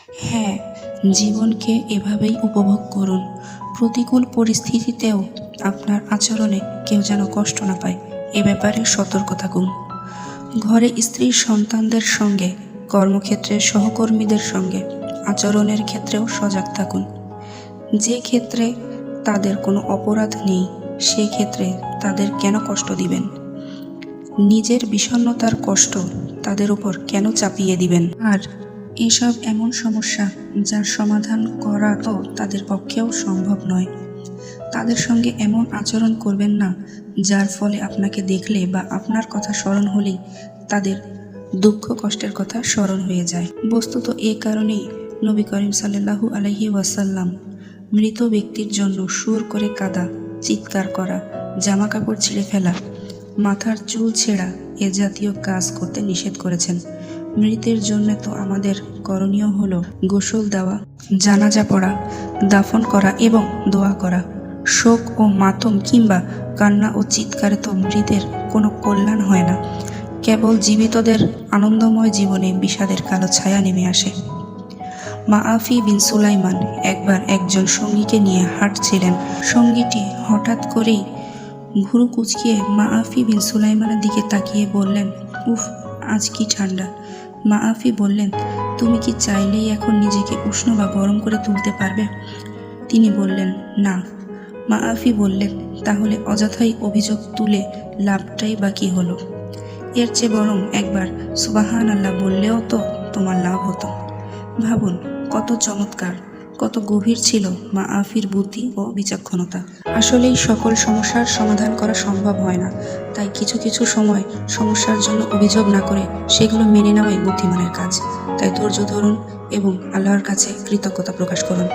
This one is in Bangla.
হ্যাঁ, জীবনকে এভাবেই উপভোগ করুন। প্রতিকূল পরিস্থিতিতেও আপনার আচরণে কেউ যেন কষ্ট না পায়, এ ব্যাপারে সতর্ক থাকুন। ঘরে স্ত্রী সন্তানদের সঙ্গে, কর্মক্ষেত্রে সহকর্মীদের সঙ্গে আচরণের ক্ষেত্রেও সজাগ থাকুন। যে ক্ষেত্রে তাদের কোনো অপরাধ নেই, সেই ক্ষেত্রে তাদের কেন কষ্ট দিবেন? নিজের বিষণ্ণতার কষ্ট তাদের উপর কেন চাপিয়ে দিবেন? আর এসব এমন সমস্যা যার সমাধান করা তো তাদের পক্ষেও সম্ভব নয়। তাদের সঙ্গে এমন আচরণ করবেন না যার ফলে আপনাকে দেখলে বা আপনার কথা স্মরণ হলেই তাদের দুঃখ কষ্টের কথা স্মরণ হয়ে যায়। বস্তুত এ কারণেই নবী করিম সাল্লাল্লাহু আলাইহি ওয়াসাল্লাম মৃত ব্যক্তির জন্য সুর করে কাঁদা, চিৎকার করা, জামা কাপড় ছিঁড়ে ফেলা, মাথার চুল ছেঁড়া এ জাতীয় কাজ করতে নিষেধ করেছেন। মৃতের জন্য তো আমাদের করণীয় হলো গোসল দেওয়া, জানাজা পড়া, দাফন করা এবং দোয়া করা। শোক ও মাতম কিংবা কান্না ও চিৎকারে তো মৃতের কোনো কল্যাণ হয় না, কেবল জীবিতদের আনন্দময় জীবনে বিষাদের কালো ছায়া নেমে আসে। মাআফি বিন সুলাইমান একবার একজন সঙ্গীকে নিয়ে হাঁটছিলেন। সঙ্গীটি হঠাৎ করেই ভুরু কুঁচকিয়ে মাআফি বিন সুলাইমানের দিকে তাকিয়ে বললেন, উফ, আজ কি ঠান্ডা। মাআফি বললেন, তুমি কি চাইলেই এখন নিজেকে উষ্ণ বা গরম করে তুলতে পারবে? তিনি বললেন, না। মাআফি বললেন, তাহলে অযথাই অভিযোগ তুলে লাভটাই বা কি হলো? এর চেয়ে বরং একবার সুবহানাল্লাহ বললেও তো তোমার লাভ হতো। ভাবুন, কত চমৎকার, কত গভীর ছিল মাআফির বুদ্ধি ও বিচক্ষণতা। আসলেই সকল সমস্যার সমাধান করা সম্ভব হয় না, তাই কিছু কিছু সময় সমস্যার জন্য অভিযোগ না করে সেগুলো মেনে নেওয়াই বুদ্ধিমানের কাজ। তাই ধৈর্য ধরুন এবং আল্লাহর কাছে কৃতজ্ঞতা প্রকাশ করুন।